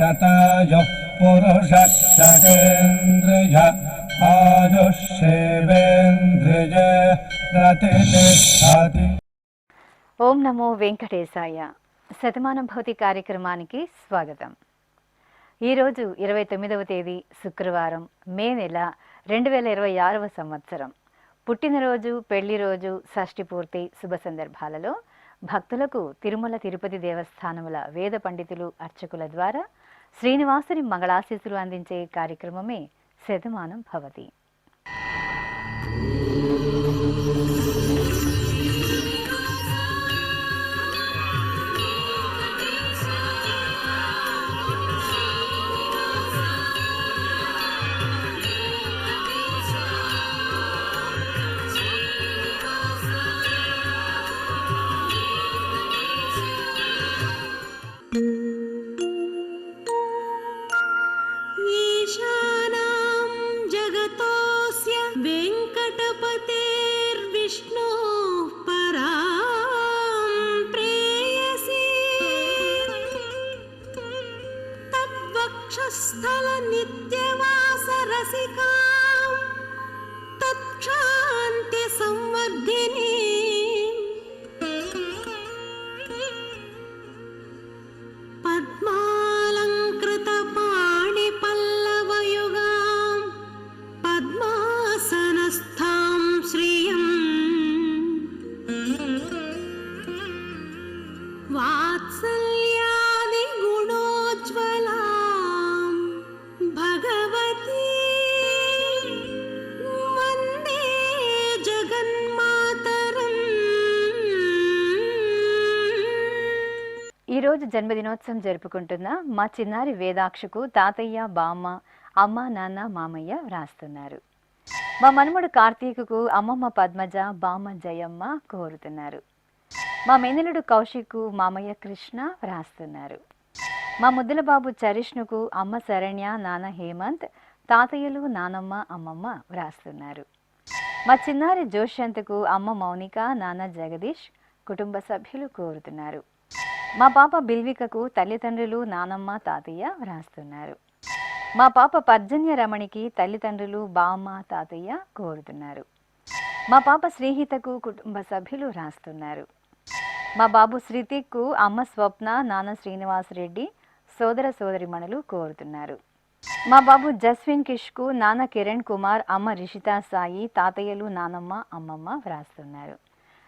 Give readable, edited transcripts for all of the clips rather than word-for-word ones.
शतायुः पुरुषः शतेन्द्रिय आयुष्येवेन्द्रिय प्रतिष्ठति। ఓం నమో వెంకటేశాయ. శతమానం భవతి కార్యక్రమానికి స్వాగతం. ఈరోజు 29వ తేదీ శుక్రవారం, మే నెల 2026వ సంవత్సరం. పుట్టినరోజు, పెళ్లి రోజు, షష్ఠి పూర్తి శుభ సందర్భాలలో భక్తులకు తిరుమల తిరుపతి దేవస్థానముల వేద పండితులు, అర్చకుల ద్వారా శ్రీనివాసుని మంగళాశీస్సులు అందించే కార్యక్రమమే శతమానం భవతి. स्थल नित्यवास रसिका तत्क्षान्ति संवर्धिनी पद्मालंकृत पाणि पल्लवयुगां पद्मासनस्थां श्रियं वात्सल्यादि गुणोज्ज्वला ఈరోజు జన్మదినోత్సవం జరుపుకుంటున్న మా చిన్నారి వేదాక్షకు తాతయ్య, బామ్మ, అమ్మ, నాన్న, మామయ్య వ్రాస్తున్నారు. మా మనుమడు కార్తీకుకు అమ్మమ్మ పద్మజ, బామ్మ జయమ్మ కోరుతున్నారు. మా మేనలుడు కౌశిక్కు మామయ్య కృష్ణ వ్రాస్తున్నారు. మా ముద్దుల బాబు చరిష్ణుకు అమ్మ శరణ్య, నాన్న హేమంత్, తాతయ్యలు, నానమ్మ, అమ్మమ్మ వ్రాస్తున్నారు. మా చిన్నారి జోష్యంత్కు అమ్మ మౌనిక, నాన్న జగదీష్, కుటుంబ సభ్యులు కోరుతున్నారు. మా పాప బిల్వికకు తల్లిదండ్రులు, నానమ్మ, తాతయ్య వ్రాస్తున్నారు. మా పాప పర్జన్య రమణికి తల్లిదండ్రులు, బామ్మ, తాతయ్య కోరుతున్నారు. మా పాప శ్రీహితకు కుటుంబ సభ్యులు వ్రాస్తున్నారు. మా బాబు శ్రీతిక్కు అమ్మ స్వప్న, నాన్న శ్రీనివాసరెడ్డి, సోదర సోదరిమణులు కోరుతున్నారు. మా బాబు జస్విన్ కిష్కు నాన్న కిరణ్ కుమార్, అమ్మ రిషితా సాయి, తాతయ్యలు, నానమ్మ, అమ్మమ్మ వ్రాస్తున్నారు.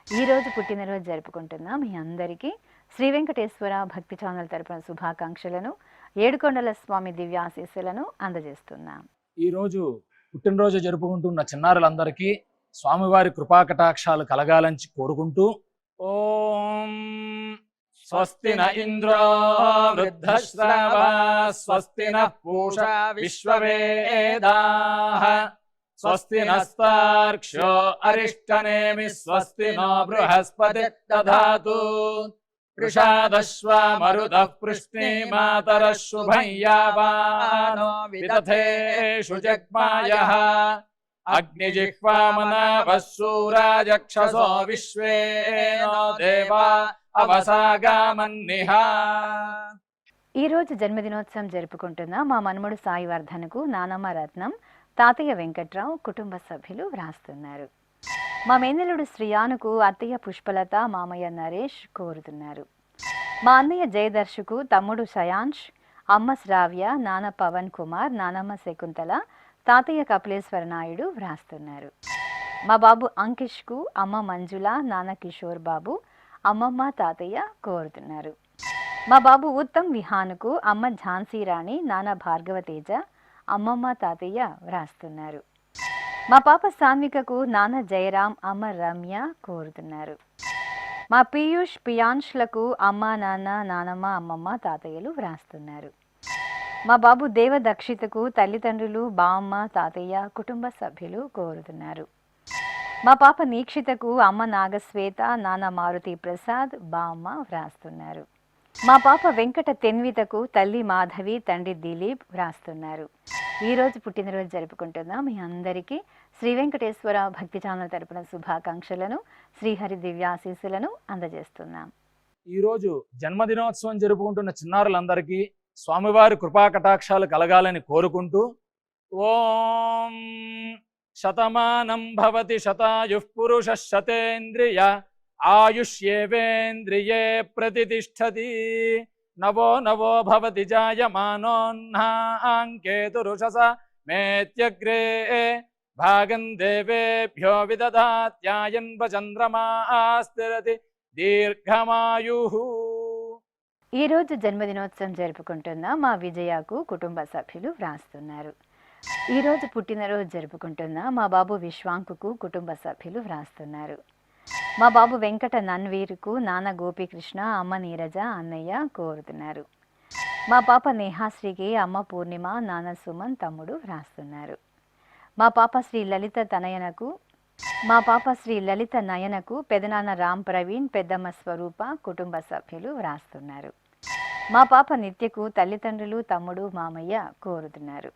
ఈరోజు పుట్టినరోజు జరుపుకుంటున్న మీ అందరికీ శ్రీ వెంకటేశ్వర భక్తి ఛానల్ తరపున శుభాకాంక్షలను, ఏడుకొండల స్వామి దివ్యాశీస్సులను అందజేస్తున్నాం. ఈరోజు పుట్టినరోజు జరుపుకుంటున్న చిన్నారులందరికీ స్వామివారి కృపాకటాక్షాలు కలగాలని కోరుకుంటూ ఓం స్వస్తి న ఇంద్రో వృద్ధశ్రవా స్వస్తి న పూషా విశ్వవేదాః స్వస్తి నస్తార్క్ష్యో అరిష్టనేమి స్వస్తి నో బృహస్పతి దధాతు వృషాదశ్వా మరుతః పృష్ణే మాతరః శుభం యావానో విదథేషు జగ్మాయః అగ్నిజిహ్వామనావః శూరాజక్షసో విశ్వేనో దేవా అవసాగామన్నిహ. ఈరోజు జన్మదినోత్సవం జరుపుకుంటున్న మా మనుమడు సాయి వర్ధన్కు నానమ్మ రత్నం, తాతయ్య వెంకట్రావు, కుటుంబ సభ్యులు వ్రాస్తున్నారు. మా మేనలుడు శ్రీయానుకు అత్తయ్య పుష్పలత, మామయ్య నరేష్ కోరుతున్నారు. మా అన్నయ్య జయదర్శుకు తమ్ముడు శయాంష్, అమ్మ శ్రావ్య, నాన్న పవన్ కుమార్, నానమ్మ శకుంతల, తాతయ్య కపిలేశ్వర నాయుడు వ్రాస్తున్నారు. మా బాబు అంకిష్కు అమ్మ మంజుల, నాన్న కిషోర్ బాబు, అమ్మమ్మ, తాతయ్య కోరుతున్నారు. మా బాబు ఉత్తమ్ విహాన్కు అమ్మ ఝాన్సీ రాణి, నాన్న భార్గవ తేజ, అమ్మమ్మ, తాతయ్య వ్రాస్తున్నారు. మా పాప సాన్వికకు నాన్న జయరాం, అమ్మ రమ్య కోరుతున్నారు. మా పీయూష్, పియాన్ష్లకు అమ్మ, నాన్న, నానమ్మ, అమ్మమ్మ, తాతయ్యలు వ్రాస్తున్నారు. మా బాబు దేవదక్షితకు తల్లిదండ్రులు, బామ్మ, తాతయ్య, కుటుంబ సభ్యులు కోరుతున్నారు. మా పాప నీక్షితకు అమ్మ నాగశ్వేత, నాన్న మారుతి ప్రసాద్, బామ్మ వ్రాస్తున్నారు. మా పాప వెంకట తెన్వితకు తల్లి మాధవి, తండ్రి దిలీప్ వ్రాస్తున్నారు. ఈరోజు పుట్టినరోజు జరుపుకుంటున్న మీ అందరికీ శ్రీ వెంకటేశ్వర భక్తి ఛానల్ తరపున శుభాకాంక్షలను, శ్రీహరి దివ్యాశీస్సులను అందజేస్తున్నాం. ఈరోజు జన్మదినోత్సవం జరుపుకుంటున్న చిన్నారులందరికీ స్వామివారి కృపాకటాక్షాలు కలగాలని కోరుకుంటూ ఓం శతమానం భవతి శతాయుః పురుషః శతేంద్రియ ఆయుష్యేవేంద్రియే ప్రతిష్టతి నవో నవో భవతి జాయమానోన్హాంకేతురుషస మేత్యగ్రే భాగం దేవేభ్యో విదధాత్యాయన్వ చంద్రమా స్థిరతి దీర్ఘమాయుః. ఈరోజు జన్మదినోత్సవం జరుపుకుంటున్న మా విజయకు కుటుంబ సభ్యులు వ్రాస్తున్నారు. ఈరోజు పుట్టినరోజు జరుపుకుంటున్న మా బాబు విశ్వాంకుకు కుటుంబ సభ్యులు వ్రాస్తున్నారు. మా బాబు వెంకట నన్వీరుకు నాన్న గోపీకృష్ణ, అమ్మ నీరజ, అన్నయ్య కోరుతున్నారు. మా పాప నేహాశ్రీకి అమ్మ పూర్ణిమ, నాన్న సుమన్, తమ్ముడు వ్రాస్తున్నారు. మా పాప శ్రీ లలిత నయనకు పెదనాన్న రామ్ ప్రవీణ్, పెద్దమ్మ స్వరూప కుటుంబ సభ్యులు వ్రాస్తున్నారు. మా పాప నిత్యకు తల్లిదండ్రులు, తమ్ముడు, మామయ్య కోరుతున్నారు.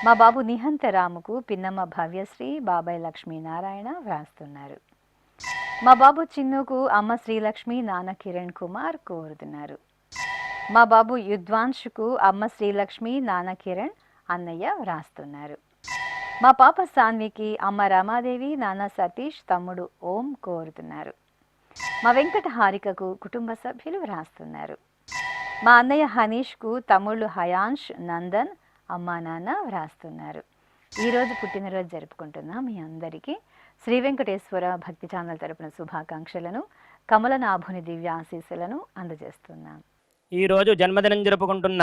మా బాబు నిహంత రాముకు పిన్నమ్మ భవ్యశ్రీ, బాబాయ్ లక్ష్మీనారాయణ వ్రాస్తున్నారు. మా బాబు చిన్నుకు అమ్మ శ్రీలక్ష్మి, నాన్న కిరణ్ కుమార్ కోరుతున్నారు. మా బాబు యుద్వాంశుకు అమ్మ శ్రీలక్ష్మి, నాన్న కిరణ్, అన్నయ్య వ్రాస్తున్నారు. మా పాప సాన్వికి అమ్మ రమాదేవి, నాన్న సతీష్, తమ్ముడు ఓం కోరుతున్నారు. మా వెంకట హారికకు కుటుంబ సభ్యులు వ్రాస్తున్నారు. మా అన్నయ్య హనీష్కు తమ్ముళ్ళు హయాన్ష్, నందన్, అమ్మా నాన్న వ్రాస్తున్నారు. ఈరోజు పుట్టినరోజు జరుపుకుంటున్న మీ అందరికీ శ్రీ వెంకటేశ్వర భక్తి ఛానల్ తరపున శుభాకాంక్షలను, కమలనాభుని దివ్య ఆశీస్సులను అందజేస్తున్నాం. ఈరోజు జన్మదినం జరుపుకుంటున్న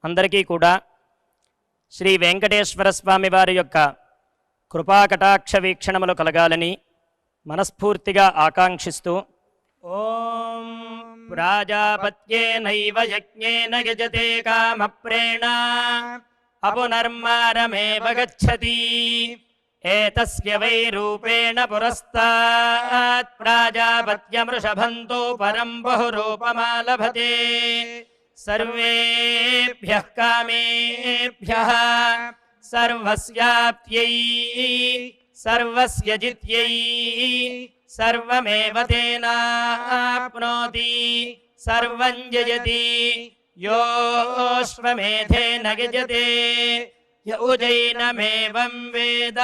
అందరికీ కూడా శ్రీ వెంకటేశ్వర స్వామి వారి యొక్క కృపాకటాక్ష వీక్షణములు కలగాలని మనస్ఫూర్తిగా ఆకాంక్షిస్తూ ఓం ప్రాజాపత్యేనైవ యజ్ఞేన యజతే కామప్రేణ అపునర్మారమేవ గచ్చతి ఏతస్య వై రూపేణ పురస్తాత్ ప్రాజాపత్యమృషభంతో పరం బహురూపమాలభతే సర్వేభ్యః కామేభ్యః సర్వస్యాప్త్యై సర్వస్య జిత్యై సర్వమేవ తేనాప్నోతి సర్వం జయతి యోష్వమేధేన గజతే యౌజైనమేవం వేద.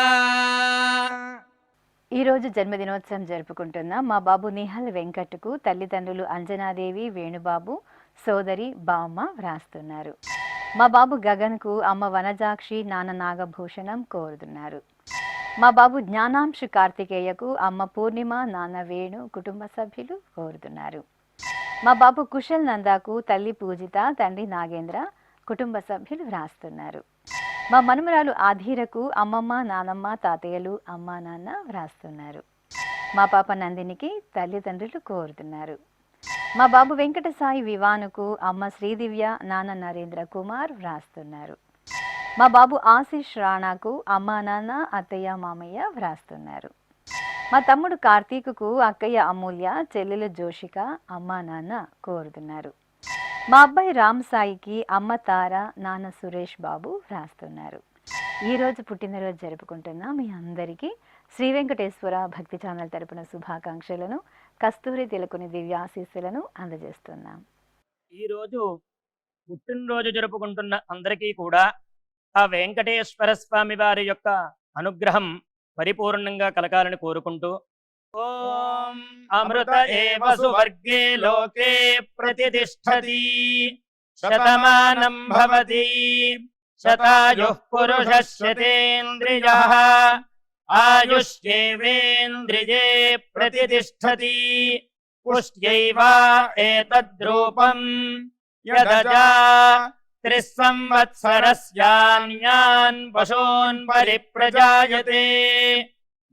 ఈరోజు జన్మదినోత్సవం జరుపుకుంటున్న మా బాబు నిహల్ వెంకట్కు తల్లిదండ్రులు అంజనాదేవి, వేణుబాబు, సోదరి బామ్మ వ్రాస్తున్నారు. మా బాబు గగన్కు అమ్మ వనజాక్షి, నాన్న నాగభూషణం కోరుతున్నారు. మా బాబు జ్ఞానాంశు కార్తికేయకు అమ్మ పూర్ణిమ, నాన్న వేణు కుటుంబ సభ్యులు కోరుతున్నారు. మా బాబు కుశల్ నందాకు తల్లి పూజిత, తండ్రి నాగేంద్ర కుటుంబ సభ్యులు వ్రాస్తున్నారు. మా మనుమరాలు ఆధీరకు అమ్మమ్మ, నానమ్మ, తాతయ్యలు, అమ్మ, నాన్న వ్రాస్తున్నారు. మా పాప నందినికి తల్లిదండ్రులు కోరుతున్నారు. మా బాబు వెంకట సాయి వివానుకు అమ్మ శ్రీదివ్య, నాన్న నరేంద్ర కుమార్ వ్రాస్తున్నారు. మా బాబు ఆశీష్ రాణాకు అమ్మ, నాన్న, అత్తయ్య, మామయ్య వ్రాస్తున్నారు. మా తమ్ముడు కార్తీకుకు అక్కయ్య అమూల్య, చెల్లెలు జోషిక, అమ్మ, నాన్న కోరుతున్నారు. మా అబ్బాయి రామ్ సాయికి అమ్మ తార, నాన్న సురేష్ బాబు వ్రాస్తున్నారు. ఈరోజు పుట్టినరోజు జరుపుకుంటున్న మీ అందరికీ శ్రీ వెంకటేశ్వర భక్తి ఛానల్ తరపున శుభాకాంక్షలను, కస్తూరి తిలకుని దివ్యాశీస్సులను అందజేస్తున్నాం. ఈరోజు పుట్టినరోజు జరుపుకుంటున్న అందరికీ కూడా ఆ వెంకటేశ్వర స్వామి వారి యొక్క అనుగ్రహం పరిపూర్ణంగా కలగాలని కోరుకుంటూ ఓం అమృత ఏవ సువర్గే లోకే ప్రతిష్టతి శతమానం భవతి శతాయుః పురుషః శతేంద్రియః ఆయుష్యేవేంద్రియే ప్రతిష్టతి పుష్ట్యైవ ఏతద్రూపం యదజా త్రిస్సంవత్సరస్యాన్యాన్ పశూన్ పరిప్రజాయతే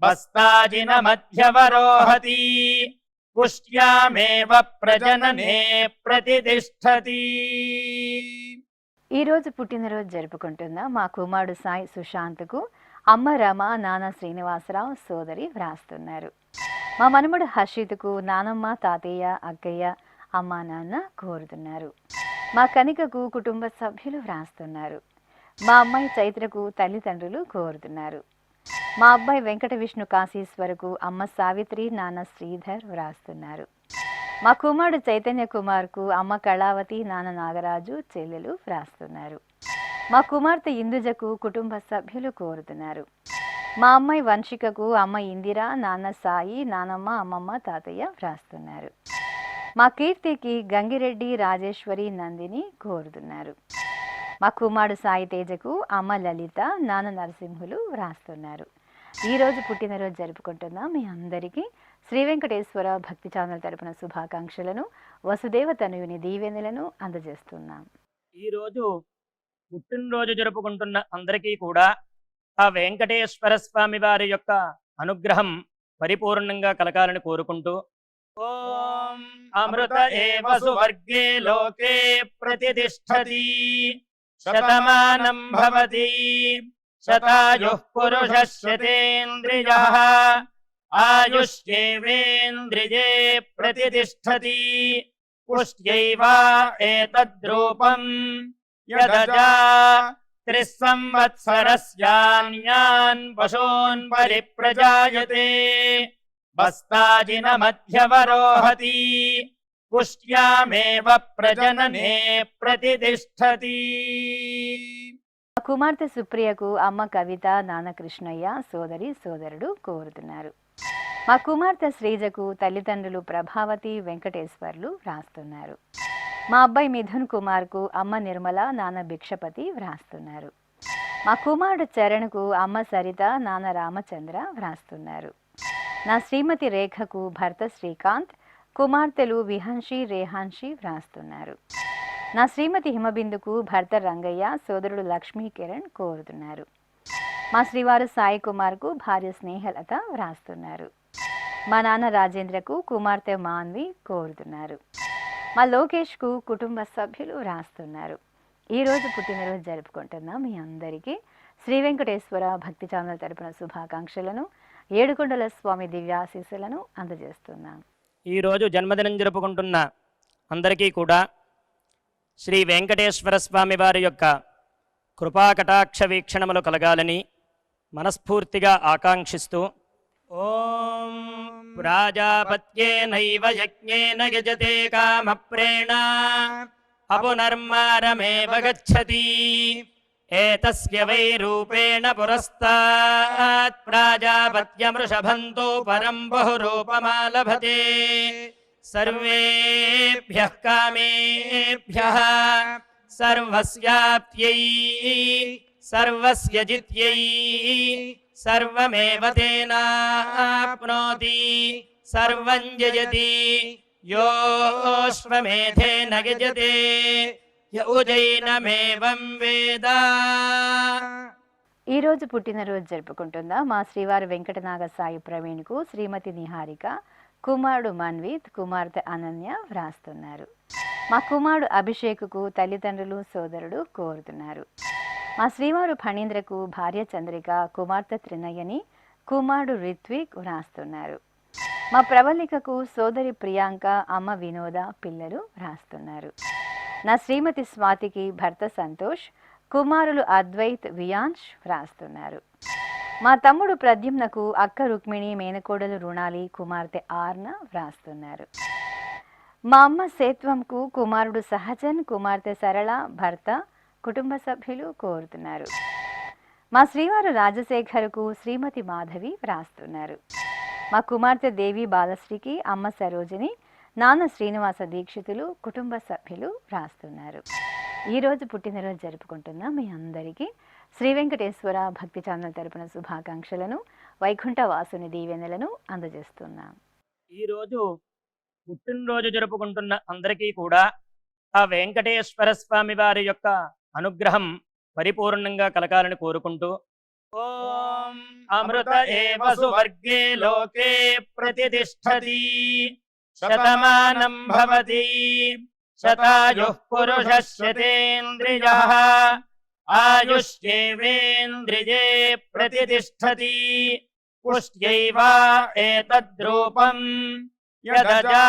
బస్తాజిన మధ్యవరోహతి పుష్ట్యామేవ ప్రజననే ప్రతిష్టతి. ఈరోజు పుట్టినరోజు జరుపుకుంటున్న మా కుమారుడు సాయి సుశాంత్కు అమ్మ రమ, నాన్న శ్రీనివాసరావు, సోదరి వ్రాస్తున్నారు. మా మనుమడు హర్షిత్కు నానమ్మ, తాతయ్య, అక్కయ్య, అమ్మ, నాన్న కోరుతున్నారు. మా కనికకు కుటుంబ సభ్యులు వ్రాస్తున్నారు. మా అమ్మాయి చైత్రకు తల్లిదండ్రులు కోరుతున్నారు. మా అబ్బాయి వెంకట విష్ణు కాశీశ్వరకు అమ్మ సావిత్రి, నాన్న శ్రీధర్ వ్రాస్తున్నారు. మా కుమారుడు చైతన్య కుమార్కు అమ్మ కళావతి, నాన్న నాగరాజు, చెల్లెలు వ్రాస్తున్నారు. మా కుమార్తె ఇందుజకు కుటుంబ సభ్యులు కోరుతున్నారు. మా అమ్మాయి వంశికకు అమ్మ ఇందిర, నాన్న సాయి, నానమ్మ, అమ్మమ్మ, తాతయ్య వ్రాస్తున్నారు. మా కీర్తికి గంగిరెడ్డి, రాజేశ్వరి, నందిని కోరుతున్నారు. మా కుమారుడు సాయి తేజకు అమ్మ లలిత, నాన్న నరసింహులు వ్రాస్తున్నారు. ఈరోజు పుట్టినరోజు జరుపుకుంటున్న మీ అందరికీ శ్రీ వెంకటేశ్వర భక్తి ఛానల్ తరపున శుభాకాంక్షలను, వసుదేవ తనయుని దీవెనలను అందజేస్తున్నాం. ఈరోజు పుట్టినరోజు జరుపుకుంటున్న అందరికీ కూడా ఆ వెంకటేశ్వర స్వామి వారి యొక్క అనుగ్రహం పరిపూర్ణంగా కలగాలని కోరుకుంటూ ఓం అమృత ఏవ సువర్గే లోకే ప్రతిష్టతి శతమానం భవతి శతాయుః పురుషः శతేంద్రియః ఆయుష్యేవేంద్రియే ప్రతిష్టతి పుష్ట్యైవ ఏతద్రూపం యదజా త్రిస్సంవత్సరస్యాన్యాన్ పశూన్ పరిప్రజాయతే బస్తాజిన మధ్యవరోహతి పుష్ట్యామేవ ప్రజననే ప్రతిష్టతి. మా కుమార్తె సుప్రియకు అమ్మ కవిత, నాన్న కృష్ణయ్య, సోదరి సోదరుడు కోరుతున్నారు. మా కుమార్తె శ్రీజకు తల్లిదండ్రులు ప్రభావతి, వెంకటేశ్వర్లు వ్రాస్తున్నారు. మా అబ్బాయి మిథున్ కుమార్కు అమ్మ నిర్మల, నాన్న భిక్షపతి వ్రాస్తున్నారు. మా కుమారుడు చరణ్కు అమ్మ సరిత, నాన్న రామచంద్ర వ్రాస్తున్నారు. నా శ్రీమతి రేఖకు భర్త శ్రీకాంత్, కుమార్తెలు విహన్షి, రేహాన్షి వ్రాస్తున్నారు. నా శ్రీమతి హిమబిందుకు భర్త రంగయ్య, సోదరుడు లక్ష్మీ కిరణ్ కోరుతున్నారు. మా శ్రీవారు సాయి కుమార్కు భార్య స్నేహలత వ్రాస్తున్నారు. మా నాన్న రాజేంద్రకు కుమార్తె మాన్వి కోరుతున్నారు. మా లోకేష్కు కుటుంబ సభ్యులు వ్రాస్తున్నారు. ఈరోజు పుట్టినరోజు జరుపుకుంటున్న మీ అందరికీ శ్రీ వెంకటేశ్వర భక్తి ఛానల్ తరపున శుభాకాంక్షలను, ఏడుకొండల స్వామి దివ్యాశీస్సులను అందజేస్తున్నాం. ఈరోజు జన్మదినం జరుపుకుంటున్న అందరికీ కూడా శ్రీ వెంకటేశ్వర స్వామి వారి యొక్క కృపాకటాక్ష వీక్షణములు కలగాలని మనస్ఫూర్తిగా ఆకాంక్షిస్తూ ఓం ప్రాజాపత్యేనైవ యజ్ఞేన యజతే కామప్రేణ అపునర్మారమేవ గచ్చతి ఏతస్య వై రూపేణ పురస్తాత్ ప్రాజాపత్యమృషభంతో పరం బహురూపమాలభతే సర్వేభ్యః కామేభ్యః సర్వస్యాప్త్యై సర్వస్య జిత్యై సర్వమేవ తేనాప్నోతి సర్వం జయతి యోశ్వమేధేన యజతే యౌజైనమేవం వేద. ఈరోజు పుట్టినరోజు జరుపుకుంటున్న మా శ్రీవారు వెంకటనాగ సాయి ప్రవీణ్కు శ్రీమతి నిహారిక, కుమారుడు మన్విత్, కుమార్తె అనన్య వ్రాస్తున్నారు. మా కుమారుడు అభిషేక్కు తల్లిదండ్రులు సోదరుడు కోరుతున్నారు. మా శ్రీవారు ఫణీంద్రకు భార్య చంద్రిక, కుమార్తె త్రినయని, కుమారుడు రిత్విక్ వ్రాస్తున్నారు. మా ప్రవళికకు సోదరి ప్రియాంక, అమ్మ వినోద, పిల్లలు వ్రాస్తున్నారు. నా శ్రీమతి స్వాతికి భర్త సంతోష్, కుమారులు అద్వైత్, వియాంష్ వ్రాస్తున్నారు. మా తమ్ముడు ప్రద్యుమ్నకు అక్క రుక్మిణి, మేనకోడలు రుణాలి, కుమార్తె ఆర్న వ్రాస్తున్నారు. మా అమ్మ సేత్వంకు కుమారుడు సహజన్, కుమార్తె సరళ, భర్త, కుటుంబ సభ్యులు కోరుతున్నారు. మా శ్రీవారు రాజశేఖర్కు శ్రీమతి మాధవి వ్రాస్తున్నారు. మా కుమార్తె దేవి బాలశ్రీకి అమ్మ సరోజిని, నాన్న శ్రీనివాస దీక్షితులు, కుటుంబ సభ్యులు వ్రాస్తున్నారు. ఈరోజు పుట్టినరోజు జరుపుకుంటున్న మీ అందరికీ శ్రీ వెంకటేశ్వర భక్తి ఛానల్ తరపున శుభాకాంక్షలను, వైకుంఠ వాసుని దీవెనలను అందజేస్తున్నాం. ఈరోజు పుట్టినరోజు జరుపుకుంటున్న అందరికీ కూడా ఆ వెంకటేశ్వర స్వామి వారి యొక్క అనుగ్రహం పరిపూర్ణంగా కలగాలని కోరుకుంటూ ఓం అమృత ఏవ సువర్గే లోకే ప్రతిష్టతి శతమానం భవతి శతాయుః పురుషः శతేంద్రియః ఆయుష్యేవేంద్రియే ప్రతిష్టతి పుష్ట్యైవ ఏతద్రూపం యదజా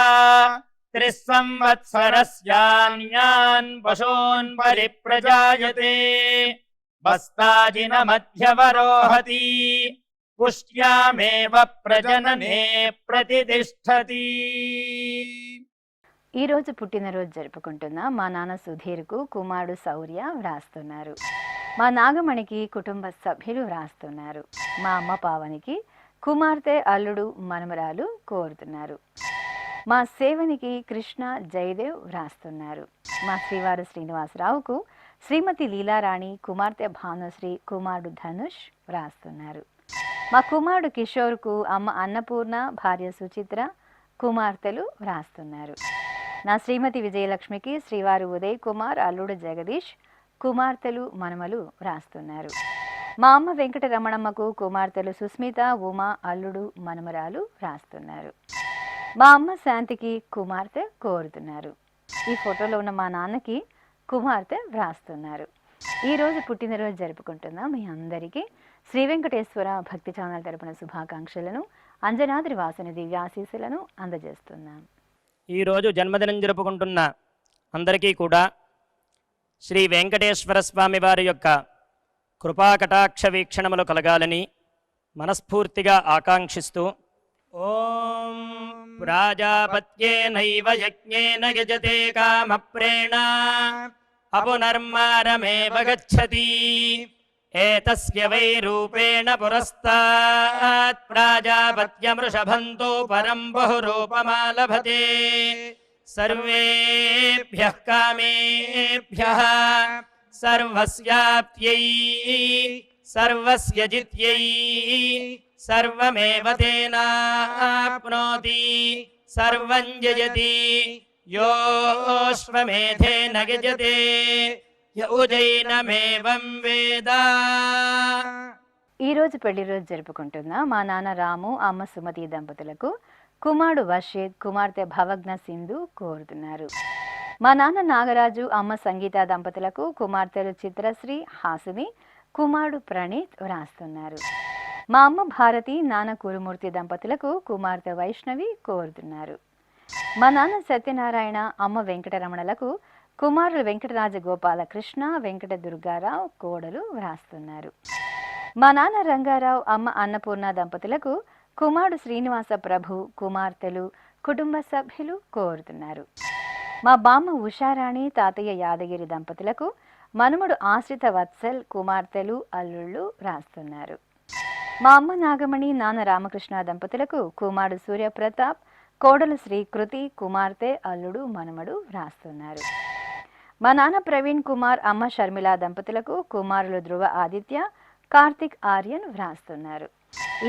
త్రిస్సంవత్సరస్యాన్యాన్ పశూన్ పరిప్రజాయతే బస్తాజిన మధ్యవరోహతి పుష్ట్యామేవ ప్రజననే ప్రతిష్టతి. ఈరోజు పుట్టినరోజు జరుపుకుంటున్న మా నాన్న సుధీర్కు కుమారుడు శౌర్య వ్రాస్తున్నారు. మా నాగమణికి కుటుంబ సభ్యులు వ్రాస్తున్నారు. మా అమ్మ పావనికి కుమార్తె అల్లుడు మనమరాలు కోరుతున్నారు. మా సేవనికి కృష్ణ జయదేవ్ వ్రాస్తున్నారు. మా శ్రీవారు శ్రీనివాసరావుకు శ్రీమతి లీలారాణి కుమార్తె భానుశ్రీ కుమారుడు ధనుష్ వ్రాస్తున్నారు. మా కుమారుడు కిషోర్కు అమ్మ అన్నపూర్ణ భార్య సుచిత్ర కుమార్తెలు వ్రాస్తున్నారు. నా శ్రీమతి విజయలక్ష్మికి శ్రీవారు ఉదయ్ కుమార్ అల్లుడు జగదీష్ కుమార్తెలు మనమలు వ్రాస్తున్నారు. మా అమ్మ వెంకటరమణమ్మకు కుమార్తెలు సుస్మిత ఉమా అల్లుడు మనమరాలు వ్రాస్తున్నారు. మా అమ్మ శాంతికి కుమార్తె కోరుతున్నారు. ఈ ఫోటోలో ఉన్న మా నాన్నకి కుమార్తె వ్రాస్తున్నారు. ఈరోజు పుట్టినరోజు జరుపుకుంటున్న మీ అందరికీ శ్రీ వెంకటేశ్వర భక్తి ఛానల్ తరపున శుభాకాంక్షలను అంజనాద్రి వాసుని దివ్యాశీస్సులను అందజేస్తున్నాం. ఈరోజు జన్మదినం జరుపుకుంటున్న అందరికీ కూడా శ్రీ వెంకటేశ్వర స్వామి వారి యొక్క కృపాకటాక్ష వీక్షణములు కలగాలని మనస్ఫూర్తిగా ఆకాంక్షిస్తూ ఓం ప్రాజాపత్యేనైవ యజ్ఞేన యజతే కామప్రేణ అపునర్మారమేవ గచ్చతి ఏతస్య వై రూపేణ పురస్తాత్ ప్రాజాపత్యమృషభంతో పరం బహురూపమాలభతే సర్వేభ్యః కామేభ్యః సర్వస్యాప్త్యై సర్వస్య జిత్యై సర్వమేవ తేనాప్నోతి సర్వం జయతి యోశ్వమేధేన యజతే యౌజైనమేవం వేద. ఈరోజు పెళ్లి రోజు జరుపుకుంటున్న మా నాన్న రాము అమ్మ సుమతి దంపతులకు కుమారుడు వర్షిత్ కుమార్తె భవగ్న సింధు కోరుతున్నారు. మా నాన్న నాగరాజు అమ్మ సంగీత దంపతులకు కుమార్తెలు చిత్రశ్రీ హాసిని కుమారుడు ప్రణీత్ వ్రాస్తున్నారు. మా అమ్మ భారతి నాన్న కురుమూర్తి దంపతులకు కుమార్తె వైష్ణవి కోరుతున్నారు. మా నాన్న సత్యనారాయణ అమ్మ వెంకటరమణలకు కుమారులు వెంకటరాజ గోపాలకృష్ణ వెంకట దుర్గారావు కోడలు వ్రాస్తున్నారు. మా నాన్న రంగారావు అమ్మ అన్నపూర్ణ దంపతులకు కుమారుడు శ్రీనివాస ప్రభు కుమార్తెలు కుటుంబ సభ్యులు కోరుతున్నారు. మా బామ్మ ఉషారాణి తాతయ్య యాదగిరి దంపతులకు మనుమడు ఆశ్రిత వత్సల్ కుమార్తెలు అల్లుళ్ళు వ్రాస్తున్నారు. మా అమ్మ నాగమణి నాన్న రామకృష్ణ దంపతులకు కుమారుడు సూర్యప్రతాప్ కోడలు శ్రీ కృతి కుమార్తె అల్లుడు మనమడు వ్రాస్తున్నారు. మా నాన్న ప్రవీణ్ కుమార్ అమ్మ షర్మిల దంపతులకు కుమారులు ధ్రువ ఆదిత్య కార్తిక్ ఆర్యన్ వ్రాస్తున్నారు.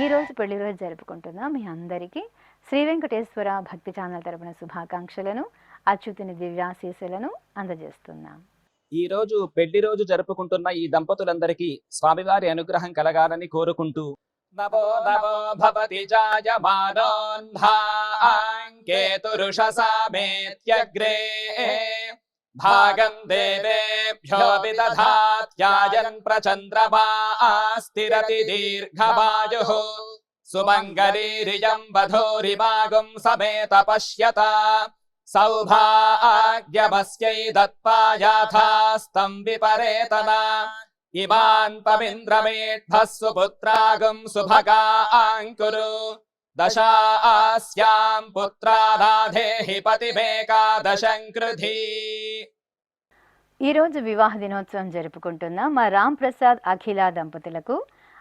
ఈరోజు పెళ్లి రోజు జరుపుకుంటున్న మీ అందరికీ శ్రీ వెంకటేశ్వర భక్తి ఛానల్ తరపున శుభాకాంక్షలను అచ్యుతుని దివ్యాశీస్సులను అందజేస్తున్నాం. ఈ రోజు పెళ్లి రోజు జరుపుకుంటున్న ఈ దంపతులందరికీ స్వామివారి అనుగ్రహం కలగాలని కోరుకుంటూ నమో నమో భవతి జాయమానోన్ధాంకేతురుషసామేత్యగ్రే భాగం దేవేభ్యో విదధాత్యాయన్ ప్రచంద్రమాస్తిరతి దీర్ఘమాయుః సుమంగళీరియం వధూరిమాగుం సమేత పశ్యత సౌభాగ్యమస్యై దత్పాయాథాస్తం విపరేతన ఇమాన్ పవింద్రమేఢ్భస్సు పుత్రాగం సుభగాంకురు దశాస్యాం పుత్రానాధేహి పతిమేకాదశం కృధి. ఈరోజు వివాహ దినోత్సవం జరుపుకుంటున్న మా రామ్ ప్రసాద్ అఖిల దంపతులకు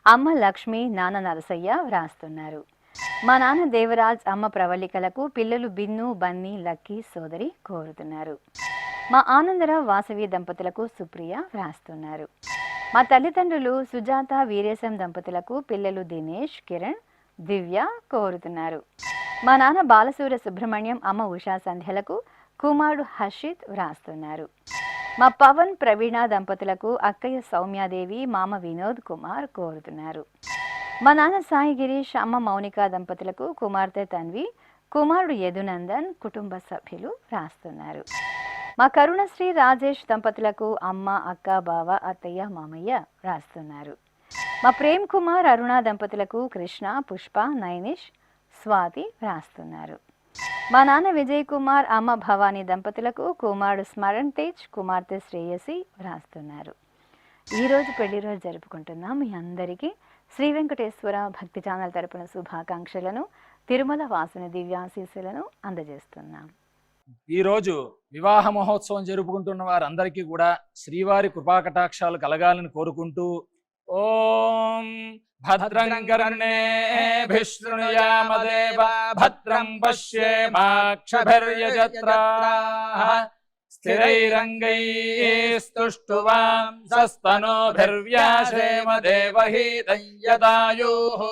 అమ్మ లక్ష్మి నాన్న నరసయ్య వ్రాస్తున్నారు. మా నాన్న దేవరాజ్ అమ్మ ప్రవళికలకు పిల్లలు బిన్ను బన్నీ లక్కీ సోదరి కోరుతున్నారు. మా ఆనందరావు వాసవి దంపతులకు సుప్రియ వ్రాస్తున్నారు. మా తల్లిదండ్రులు సుజాత వీరేశం దంపతులకు పిల్లలు దినేష్ కిరణ్ దివ్య కోరుతున్నారు. మా నాన్న బాలసూర్య సుబ్రహ్మణ్యం అమ్మ ఉషా సంధ్యలకు కుమారుడు హర్షిత్ వ్రాస్తున్నారు. మా పవన్ ప్రవీణ దంపతులకు అక్కయ్య సౌమ్యాదేవి మామ వినోద్ కుమార్ కోరుతున్నారు. మా నాన్న సాయి గిరీష్ అమ్మ మౌనిక దంపతులకు కుమార్తె తన్వి కుమారుడు యదునందన్ కుటుంబ సభ్యులు వ్రాస్తున్నారు. మా కరుణశ్రీ రాజేష్ దంపతులకు అమ్మ అక్క బావ అత్తయ్య మామయ్య వ్రాస్తున్నారు. మా ప్రేమ్ కుమార్ అరుణ దంపతులకు కృష్ణ పుష్ప నైనిష్ స్వాతి వ్రాస్తున్నారు. మా నాన్న విజయ్ కుమార్ అమ్మ భవానీ దంపతులకు కుమారుడు స్మరణ్ తేజ్ కుమార్తె శ్రేయసి వ్రాస్తున్నారు. ఈరోజు పెళ్లి రోజు జరుపుకుంటున్న మీ అందరికీ శ్రీ వెంకటేశ్వర భక్తి ఛానల్ తరపున శుభాకాంక్షలను తిరుమల వాసుని దివ్యాశీస్సులను అందజేస్తున్నాం. ఈరోజు వివాహ మహోత్సవం జరుపుకుంటున్న వారందరికీ కూడా శ్రీవారి కృపాకటాక్షాలు కలగాలని కోరుకుంటూ ఓం భద్రం కర్ణేభిః శృణుయామదేవ భద్రం పశ్యేమాక్షభిర్యజత్రాః స్థిరైరంగైస్తుష్టువాంసస్తనోభిర్వ్యాశేమ దేవహీతం యదాయుః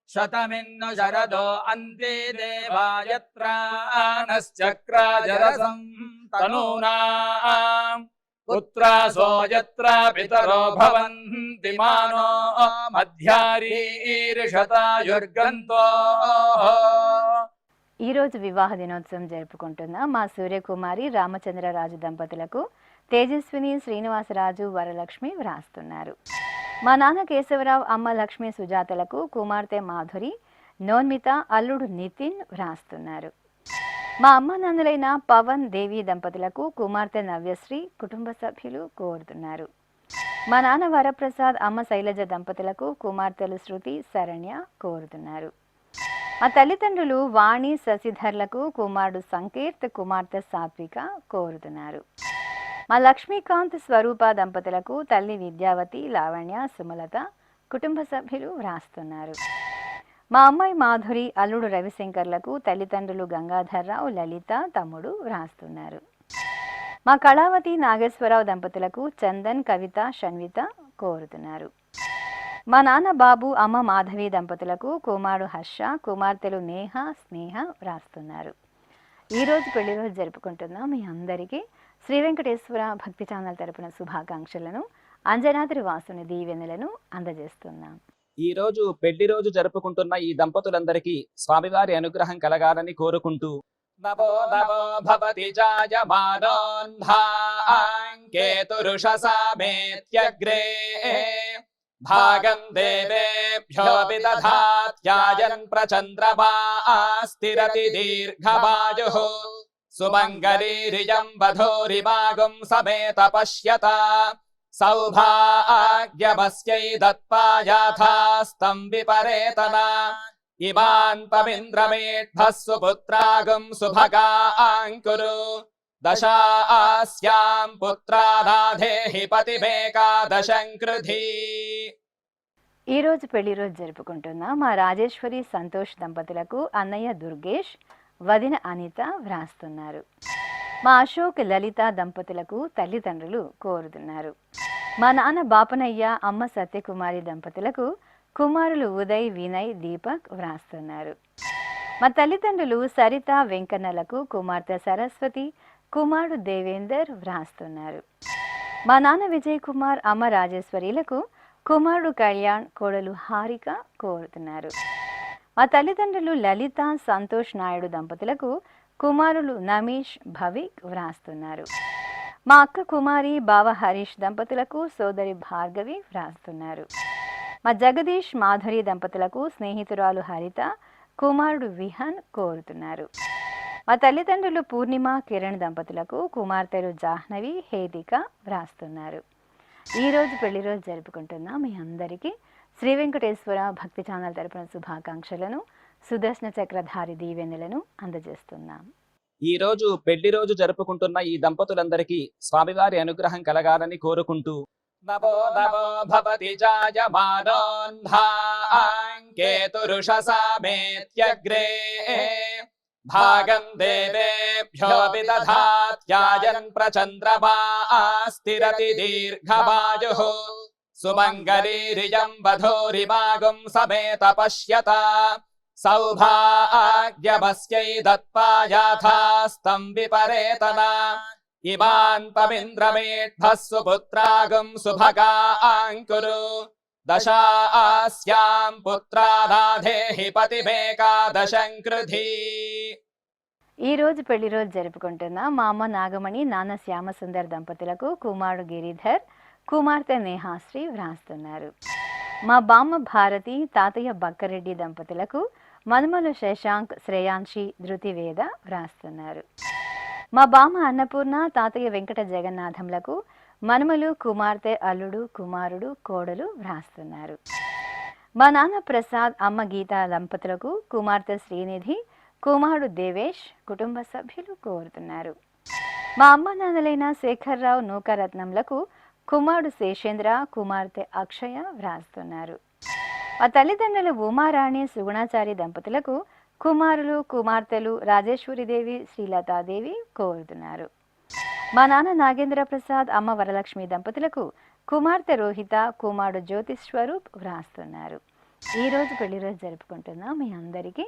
శతమిన్ను శరదో అంతే దేవాయత్రానశ్చక్రాజరసం తనూనాం పుత్రాసో యత్ర పితరో భవంతి మానో మధ్యారీరిషతాయుర్గంతో. ఈరోజు వివాహ దినోత్సవం జరుపుకుంటున్న మా సూర్యకుమారి రామచంద్రరాజు దంపతులకు తేజస్విని శ్రీనివాసరాజు వరలక్ష్మి వ్రాస్తున్నారు. మా నాన్న కేశవరావు అమ్మ లక్ష్మి సుజాతలకు కుమార్తె మాధురి నోన్మిత అల్లుడు నితిన్ వ్రాస్తున్నారు. మా అమ్మ నాన్నలైన పవన్ దేవి దంపతులకు కుమార్తె నవ్యశ్రీ కుటుంబ సభ్యులు కోరుతున్నారు. మా నాన్న వరప్రసాద్ అమ్మ శైలజ దంపతులకు కుమార్తెలు శృతి శరణ్య కోరుతున్నారు. మా తల్లిదండ్రులు వాణి శశిధర్లకు కుమారుడు సంకీర్త్ కుమార్తె సాత్విక కోరుతున్నారు. మా లక్ష్మీకాంత్ స్వరూప దంపతులకు తల్లి విద్యావతి లావణ్య సుమలత కుటుంబ సభ్యులు వ్రాస్తున్నారు. మా అమ్మాయి మాధురి అల్లుడు రవిశంకర్లకు తల్లిదండ్రులు గంగాధర్రావు లలిత తమ్ముడు వ్రాస్తున్నారు. మా కళావతి నాగేశ్వరరావు దంపతులకు చందన్ కవిత షణ్విత కోరుతున్నారు. మా నాన్న బాబు అమ్మ మాధవి దంపతులకు కుమారుడు హర్ష కుమార్తెలు నేహ స్నేహ వ్రాస్తున్నారు. ఈరోజు పెళ్లి రోజు జరుపుకుంటున్న మీ అందరికీ శ్రీ వెంకటేశ్వర భక్తి ఛానల్ తరపున శుభాకాంక్షలను అంజనాద్రి వాసుని దీవెనలను అందజేస్తున్నాం. ఈ రోజు పెళ్లి రోజు జరుపుకుంటున్న ఈ దంపతులందరికీ స్వామివారి అనుగ్రహం కలగాలని కోరుకుంటూ నమో నమో భవతి జాయమానోన్ధాంకేతురుషసామేత్యగ్రే భాగం దేవేభ్యో విదధాత్యాయన్ ప్రచంద్రమా స్థిరతి దీర్ఘమాయుః సుమంగళీరియం వధూరిమాగుం సమేత పశ్యత సౌభాగ్యమస్యై దత్పాయాథాస్తం విపరేతన ఇమాన్ పవింద్రమేఢ్భః సుపుత్రాగుం సుభగాంకురు దశాస్యాం పుత్రానాధేహి పతిమేకాదశం కృధి. ఈరోజు పెళ్లి రోజు జరుపుకుంటున్న మా రాజేశ్వరి సంతోష్ దంపతులకు అన్నయ్య దుర్గేష్ వదిన అనిత వ్రాస్తున్నారు. మా అశోక్ లలిత దంపతులకు తల్లిదండ్రులు కోరుతున్నారు. మా నాన్న బాపనయ్య అమ్మ సత్యకుమారి దంపతులకు కుమారులు ఉదయ్ వినయ్ దీపక్ వ్రాస్తున్నారు. మా తల్లిదండ్రులు సరిత వెంకన్నలకు కుమార్తె సరస్వతి కుమారుడు దేవేందర్ వ్రాస్తున్నారు. మా నాన్న విజయ్ కుమార్ అమ్మ రాజేశ్వరిలకు కుమారుడు కళ్యాణ్ కోడలు హారిక కోరుతున్నారు. మా తల్లిదండ్రులు లలిత సంతోష్ నాయుడు దంపతులకు కుమారులు నమీష్ భవిక్ వ్రాస్తున్నారు. మా అక్క కుమారి బావ హరీష్ దంపతులకు సోదరి భార్గవి వ్రాస్తున్నారు. మా జగదీష్ మాధురి దంపతులకు స్నేహితురాలు హరిత కుమారుడు విహన్ కోరుతున్నారు. మా తల్లిదండ్రులు పూర్ణిమ కిరణ్ దంపతులకు కుమార్తెలు జాహ్నవి హేదిక వ్రాస్తున్నారు. ఈరోజు పెళ్లి రోజు జరుపుకుంటున్న మీ అందరికీ శ్రీ వెంకటేశ్వర భక్తి ఛానల్ తరపున శుభాకాంక్షలను సుదర్శన చక్రధారి దీవెనలను అందజేస్తున్నాం. ఈ రోజు పెళ్లి రోజు జరుపుకుంటున్న ఈ దంపతులందరికీ స్వామివారి అనుగ్రహం కలగాలని కోరుకుంటూ నమో నమో భవతి జాయమానోన్ధాంకేతురుషసామేత్యగ్రే భాగం దేవేభ్యో విదధాత్యాయన్ ప్రచంద్రమా స్థిరతి దీర్ఘమాయుః సుమంగళీరియం వధూరిమాగుం సమేత పశ్యత సౌభాగ్యమస్యై దత్పాయాథాస్తం విపరేతన ఇమాన్ పవింద్రమేఢ్భః సుపుత్రాగుం సుభగాంకురు దశాస్యాం పుత్రానాధేహి పతిమేకాదశం కృధి. ఈరోజు పెళ్లి రోజు జరుపుకుంటున్న మా అమ్మ నాగమణి నాన్న శ్యామసుందర్ దంపతులకు కుమారుడు గిరిధర్ కుమార్తె నేహాశ్రీ వ్రాస్తున్నారు. మా బామ్మ భారతి తాతయ్య బక్కరెడ్డి దంపతులకు మనుమలు శశాంక్ శ్రేయాంశి ధృతివేద వ్రాస్తున్నారు. మా బామ్మ అన్నపూర్ణ తాతయ్య వెంకట జగన్నాథంలకు మనుమలు కుమార్తె అల్లుడు కుమారుడు కోడలు వ్రాస్తున్నారు. మా నాన్న ప్రసాద్ అమ్మ గీత దంపతులకు కుమార్తె శ్రీనిధి కుమారుడు దేవేష్ కుటుంబ సభ్యులు కోరుతున్నారు. మా అమ్మ నాన్నలైన శేఖర్రావు నూకరత్నంలకు కుమారుడు శేషేంద్ర కుమార్తె అక్షయ వ్రాస్తున్నారు. ఆ తల్లిదండ్రులు ఉమారాణి సుగుణాచారి దంపతులకు కుమారులు కుమార్తెలు రాజేశ్వరిదేవి శ్రీలతాదేవి కోరుతున్నారు. మా నాన్న నాగేంద్ర ప్రసాద్ అమ్మ వరలక్ష్మి దంపతులకు కుమార్తె రోహిత కుమారుడు జ్యోతిస్వరూప్ వ్రాస్తున్నారు. ఈరోజు పెళ్లి రోజు జరుపుకుంటున్న మీ అందరికీ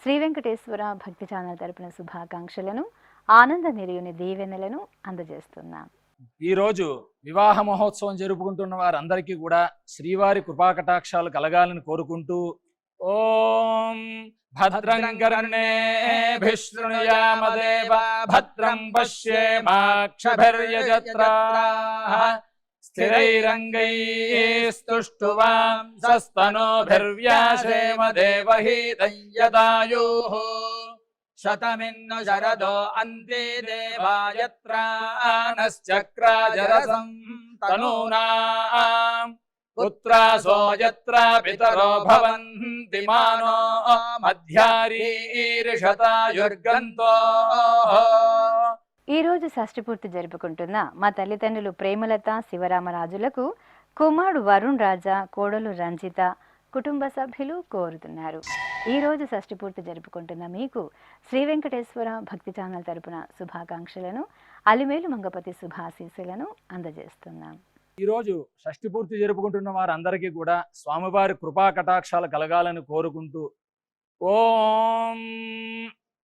శ్రీ వెంకటేశ్వర భక్తి ఛానల్ తరపున శుభాకాంక్షలను ఆనంద నిలయుని దీవెనలను అందజేస్తున్నాం. ఈరోజు వివాహ మహోత్సవం జరుపుకుంటున్న వారందరికీ కూడా శ్రీవారి కృపాకటాక్షాలు కలగాలని కోరుకుంటూ ఓం భద్రం కర్ణేభిః శృణుయామదేవ భద్రం పశ్యేమాక్షభిర్యజత్రాః స్థిరైరంగైస్తుష్టువాంసస్తనూభిర్వ్యాసేమ దేవహీతం యదాయుః శతమిన్ను శరదో అంతే దేవాయత్రానశ్చక్రాజరసం తనూనాం పుత్రాసో యత్ర పితరో భవంతి మానో మధ్యారీరిషతాయుర్గంతో. ఈరోజు షష్ఠి పూర్తి జరుపుకుంటున్న మా తల్లిదండ్రులు ప్రేమలత శివరామరాజులకు కుమారుడు వరుణ్ రాజా కోడలు రంజిత కుటుంబ సభ్యులు కోరుతున్నారు. ఈరోజు షష్ఠి పూర్తి జరుపుకుంటున్న మీకు శ్రీ వెంకటేశ్వర భక్తి ఛానల్ తరపున శుభాకాంక్షలను అలిమేలు మంగపతి శుభాశీస్సులను అందజేస్తున్నాం. ఈరోజు షష్ఠి పూర్తి జరుపుకుంటున్న వారందరికీ కూడా స్వామివారి కృపా కటాక్షాలు కలగాలని కోరుకుంటూ ఓం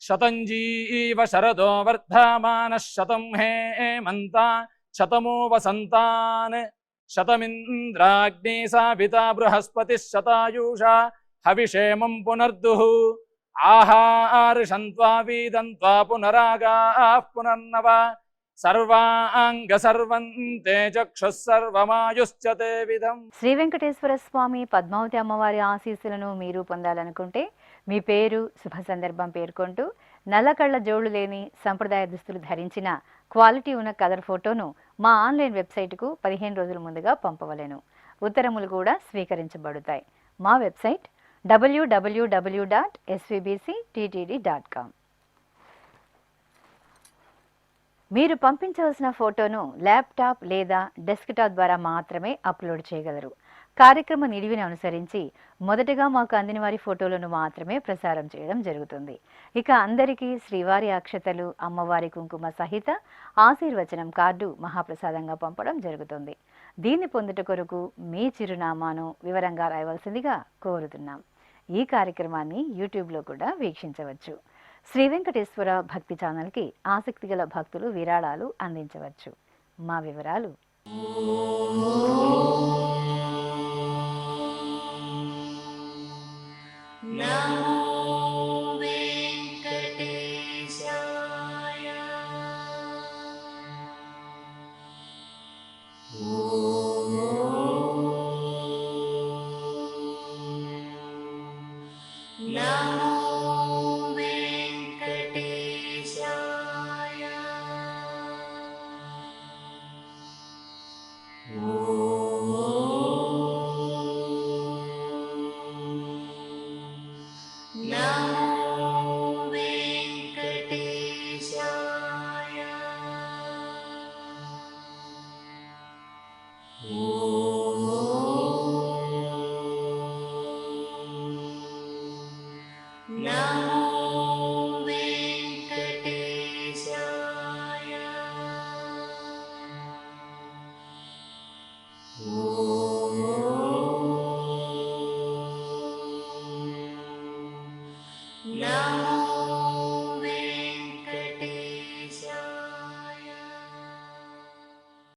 శతంజీవ శరదో వర్ధమాన శతం హేమంత శతమో వసంతాన్ శతమింద్రాగ్ని సావితా బృహస్పతి శతాయూషా హవిషేమం పునర్దుః ఆహార్షంత్వా వీదంత్వా పునరాగాః పునర్నవ సర్వాంగ సర్వంతే చక్షుః సర్వమాయుశ్చ తే విధం. శ్రీ వెంకటేశ్వర స్వామి పద్మావతి అమ్మవారి ఆశీస్సులను మీరు పొందాలనుకుంటే మీ పేరు శుభ సందర్భం పేర్కొంటూ నల్ల కళ్ళ జోళ్లు లేని సంప్రదాయ దుస్తులు ధరించిన క్వాలిటీ ఉన్న కలర్ ఫోటోను మా ఆన్లైన్ వెబ్సైట్కు 15 రోజుల ముందుగా పంపవలెను. ఉత్తరములు కూడా స్వీకరించబడతాయి. మా వెబ్సైట్ www.svbcttd.com. మీరు పంపించవలసిన ఫోటోను ల్యాప్టాప్ లేదా డెస్క్టాప్ ద్వారా మాత్రమే అప్లోడ్ చేయగలరు. కార్యక్రమ నిడివిని అనుసరించి మొదటగా మాకు అందిన వారి ఫోటోలను మాత్రమే ప్రసారం చేయడం జరుగుతుంది. ఇక అందరికీ శ్రీవారి అక్షతలు అమ్మవారి కుంకుమ సహిత ఆశీర్వచనం కార్డు మహాప్రసాదంగా పంపడం జరుగుతుంది. దీన్ని పొందుట కొరకు మీ చిరునామాను వివరంగా రాయవలసిందిగా కోరుతున్నాం. ఈ కార్యక్రమాన్ని యూట్యూబ్లో కూడా వీక్షించవచ్చు. శ్రీ వెంకటేశ్వర భక్తి ఛానల్కి ఆసక్తి గల భక్తులు విరాళాలు అందించవచ్చు. మా వివరాలు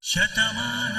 శతమానం